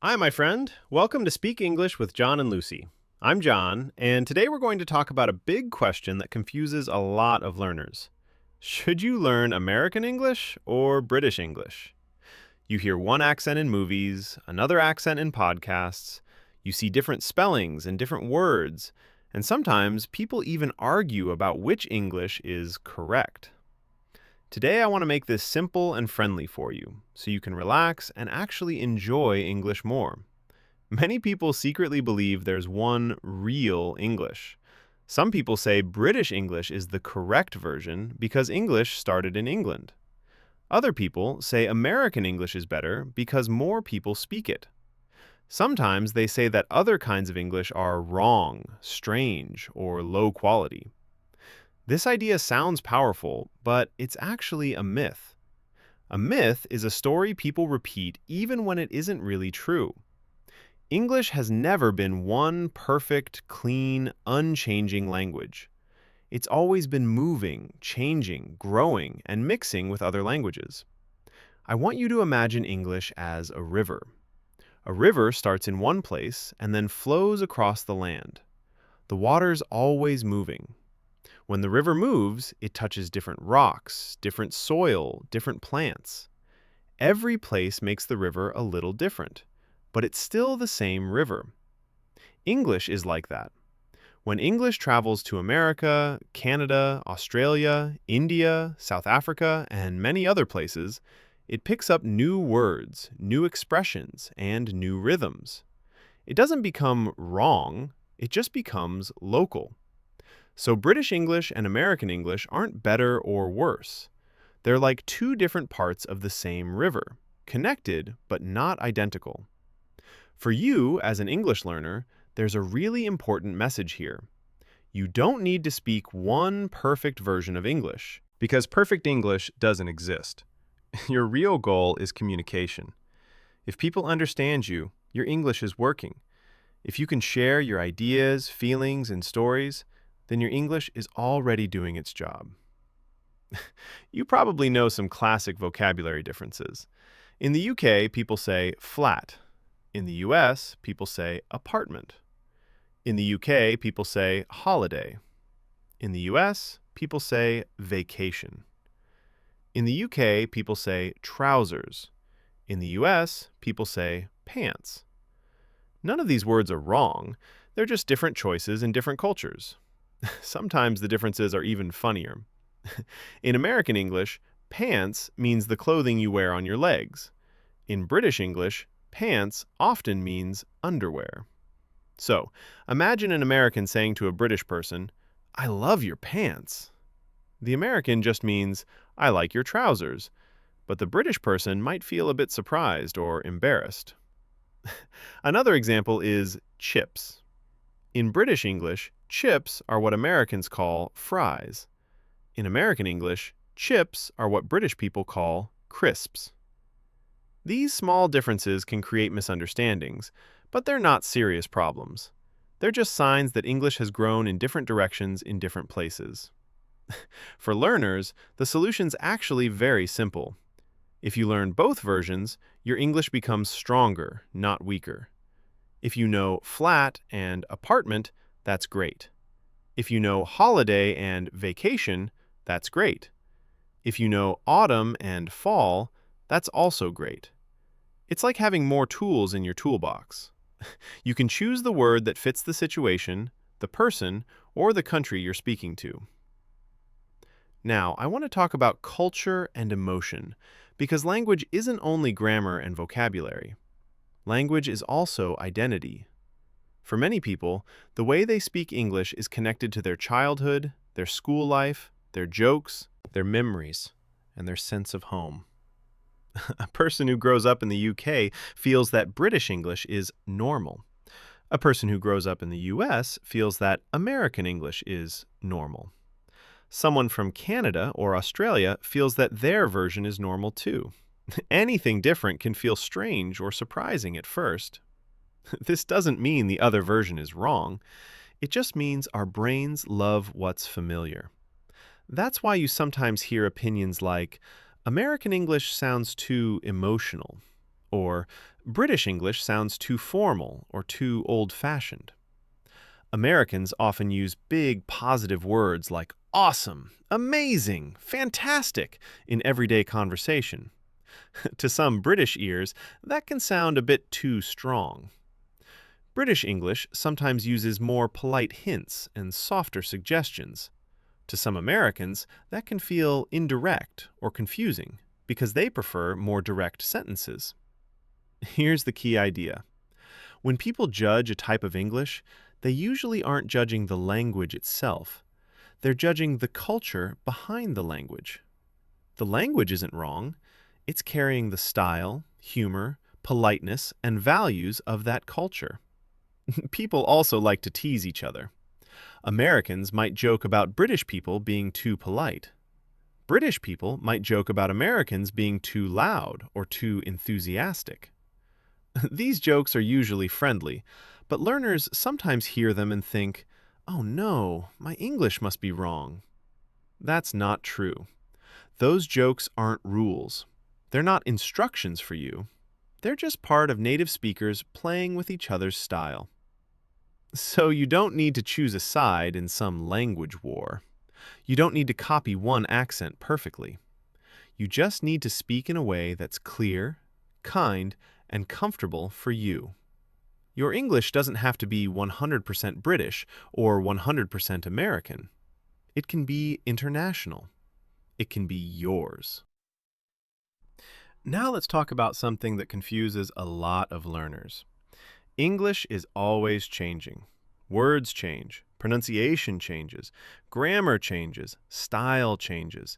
Hi, my friend. Welcome to Speak English with John and Lucy. I'm John, and today we're going to talk about a big question that confuses a lot of learners. Should you learn American English or British English? You hear one accent in movies, another accent in podcasts, you see different spellings and different words, and sometimes people even argue about which English is correct. Today, I want to make this simple and friendly for you, so you can relax and actually enjoy English more. Many people secretly believe there's one real English. Some people say British English is the correct version because English started in England. Other people say American English is better because more people speak it. Sometimes they say that other kinds of English are wrong, strange, or low quality. This idea sounds powerful, but it's actually a myth. A myth is a story people repeat even when it isn't really true. English has never been one perfect, clean, unchanging language. It's always been moving, changing, growing, and mixing with other languages. I want you to imagine English as a river. A river starts in one place and then flows across the land. The water's always moving. When the river moves, it touches different rocks, different soil, different plants. Every place makes the river a little different, but it's still the same river. English is like that. When English travels to America, Canada, Australia, India, South Africa, and many other places, it picks up new words, new expressions, and new rhythms. It doesn't become wrong, it just becomes local. So British English and American English aren't better or worse. They're like two different parts of the same river, connected but not identical. For you, as an English learner, there's a really important message here. You don't need to speak one perfect version of English, because perfect English doesn't exist. Your real goal is communication. If people understand you, your English is working. If you can share your ideas, feelings, and stories, then your English is already doing its job. You probably know some classic vocabulary differences. In the UK, people say flat. In the US, people say apartment. In the UK, people say holiday. In the US, people say vacation. In the UK, people say trousers. In the US, people say pants. None of these words are wrong. They're just different choices in different cultures. Sometimes the differences are even funnier. In American English, pants means the clothing you wear on your legs. In British English, pants often means underwear. So, imagine an American saying to a British person, "I love your pants." The American just means, "I like your trousers," but the British person might feel a bit surprised or embarrassed. Another example is chips. In British English, chips are what Americans call fries. In American English, chips are what British people call crisps. These small differences can create misunderstandings, but they're not serious problems. They're just signs that English has grown in different directions in different places. For learners, the solution's actually very simple. If you learn both versions, your English becomes stronger, not weaker. If you know flat and apartment, that's great. If you know holiday and vacation, that's great. If you know autumn and fall, that's also great. It's like having more tools in your toolbox. You can choose the word that fits the situation, the person, or the country you're speaking to. Now, I want to talk about culture and emotion, because language isn't only grammar and vocabulary. Language is also identity. For many people, the way they speak English is connected to their childhood, their school life, their jokes, their memories, and their sense of home. A person who grows up in the UK feels that British English is normal. A person who grows up in the US feels that American English is normal. Someone from Canada or Australia feels that their version is normal too. Anything different can feel strange or surprising at first. This doesn't mean the other version is wrong. It just means our brains love what's familiar. That's why you sometimes hear opinions like, American English sounds too emotional, Or British English sounds too formal or too old-fashioned. Americans often use big positive words like awesome, amazing, fantastic in everyday conversation. To some British ears, that can sound a bit too strong. British English sometimes uses more polite hints and softer suggestions. To some Americans, that can feel indirect or confusing because they prefer more direct sentences. Here's the key idea. When people judge a type of English, they usually aren't judging the language itself. They're judging the culture behind the language. The language isn't wrong. It's carrying the style, humor, politeness, and values of that culture. People also like to tease each other. Americans might joke about British people being too polite. British people might joke about Americans being too loud or too enthusiastic. These jokes are usually friendly, but learners sometimes hear them and think, "Oh no, my English must be wrong." That's not true. Those jokes aren't rules. They're not instructions for you. They're just part of native speakers playing with each other's style. So you don't need to choose a side in some language war. You don't need to copy one accent perfectly. You just need to speak in a way that's clear, kind, and comfortable for you. Your English doesn't have to be 100% British or 100% American. It can be international. It can be yours. Now let's talk about something that confuses a lot of learners. English is always changing. Words change, pronunciation changes, grammar changes, style changes.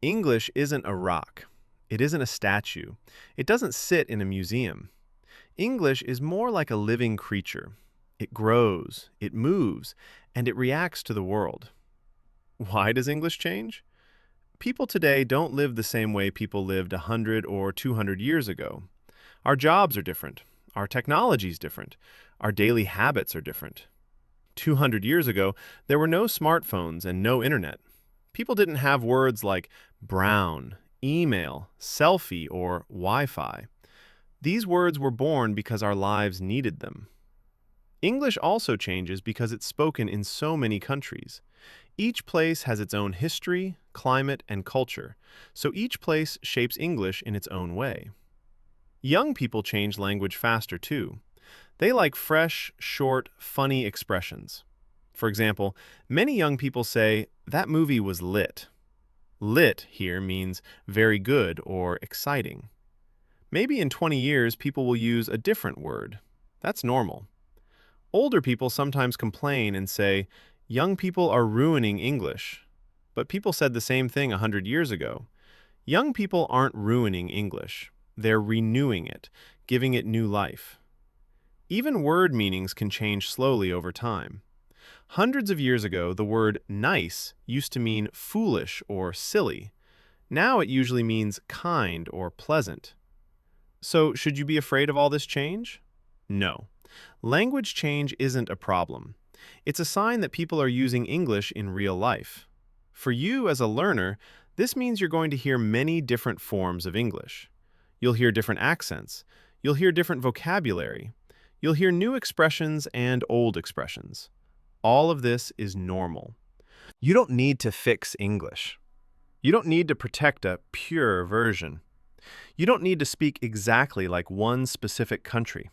English isn't a rock. It isn't a statue. It doesn't sit in a museum. English is more like a living creature. It grows, it moves, and it reacts to the world. Why does English change? People today don't live the same way people lived 100 or 200 years ago. Our jobs are different. Our technology is different. Our daily habits are different. 200 years ago, there were no smartphones and no internet. People didn't have words like brown, email, selfie, or Wi-Fi. These words were born because our lives needed them. English also changes because it's spoken in so many countries. Each place has its own history, climate, and culture, so each place shapes English in its own way. Young people change language faster too. They like fresh, short, funny expressions. For example, many young people say, "That movie was lit." Lit here means very good or exciting. Maybe in 20 years, people will use a different word. That's normal. Older people sometimes complain and say, "Young people are ruining English." But people said the same thing 100 years ago. Young people aren't ruining English. They're renewing it, giving it new life. Even word meanings can change slowly over time. Hundreds of years ago, the word nice used to mean foolish or silly. Now it usually means kind or pleasant. So, should you be afraid of all this change? No. Language change isn't a problem. It's a sign that people are using English in real life. For you as a learner, this means you're going to hear many different forms of English. You'll hear different accents. You'll hear different vocabulary. You'll hear new expressions and old expressions. All of this is normal. You don't need to fix English. You don't need to protect a pure version. You don't need to speak exactly like one specific country.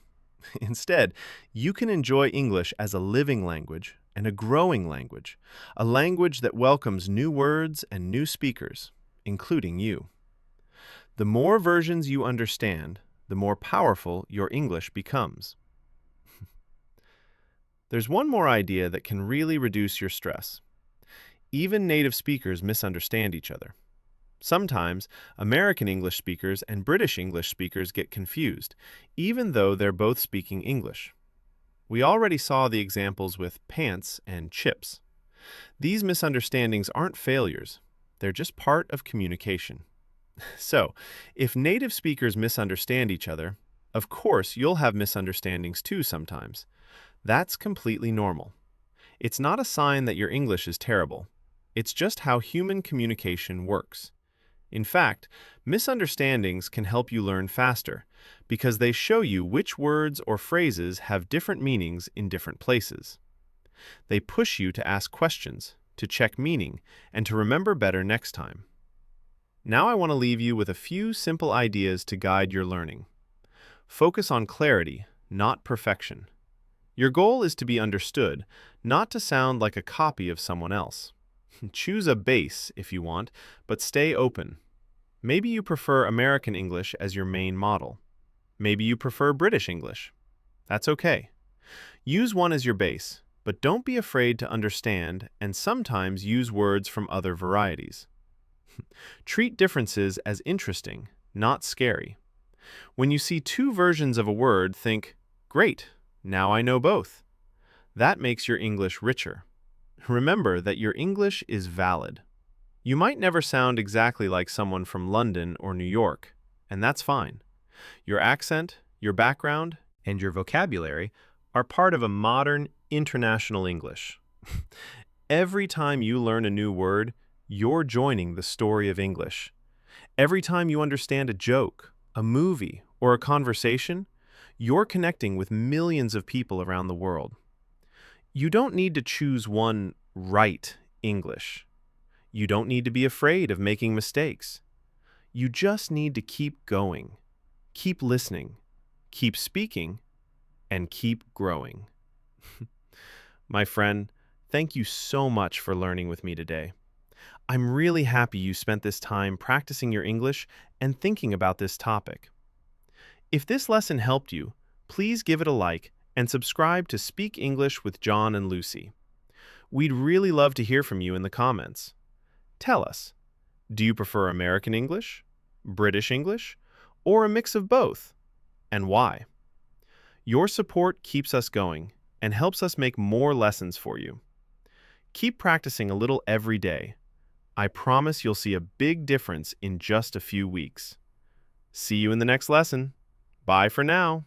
Instead, you can enjoy English as a living language and a growing language, a language that welcomes new words and new speakers, including you. The more versions you understand, the more powerful your English becomes. There's one more idea that can really reduce your stress. Even native speakers misunderstand each other. Sometimes, American English speakers and British English speakers get confused, even though they're both speaking English. We already saw the examples with pants and chips. These misunderstandings aren't failures. They're just part of communication. So, if native speakers misunderstand each other, of course you'll have misunderstandings too sometimes. That's completely normal. It's not a sign that your English is terrible. It's just how human communication works. In fact, misunderstandings can help you learn faster because they show you which words or phrases have different meanings in different places. They push you to ask questions, to check meaning, and to remember better next time. Now I want to leave you with a few simple ideas to guide your learning. Focus on clarity, not perfection. Your goal is to be understood, not to sound like a copy of someone else. Choose a base if you want, but stay open. Maybe you prefer American English as your main model. Maybe you prefer British English. That's okay. Use one as your base, but don't be afraid to understand and sometimes use words from other varieties. Treat differences as interesting, not scary. When you see two versions of a word, think, "Great, now I know both." That makes your English richer. Remember that your English is valid. You might never sound exactly like someone from London or New York, and that's fine. Your accent, your background, and your vocabulary are part of a modern, international English. Every time you learn a new word, you're joining the story of English. Every time you understand a joke, a movie, or a conversation, you're connecting with millions of people around the world. You don't need to choose one right English. You don't need to be afraid of making mistakes. You just need to keep going, keep listening, keep speaking, and keep growing. My friend, thank you so much for learning with me today. I'm really happy you spent this time practicing your English and thinking about this topic. If this lesson helped you, please give it a like and subscribe to Speak English with John and Lucy. We'd really love to hear from you in the comments. Tell us, do you prefer American English, British English, or a mix of both? And why? Your support keeps us going and helps us make more lessons for you. Keep practicing a little every day. I promise you'll see a big difference in just a few weeks. See you in the next lesson. Bye for now.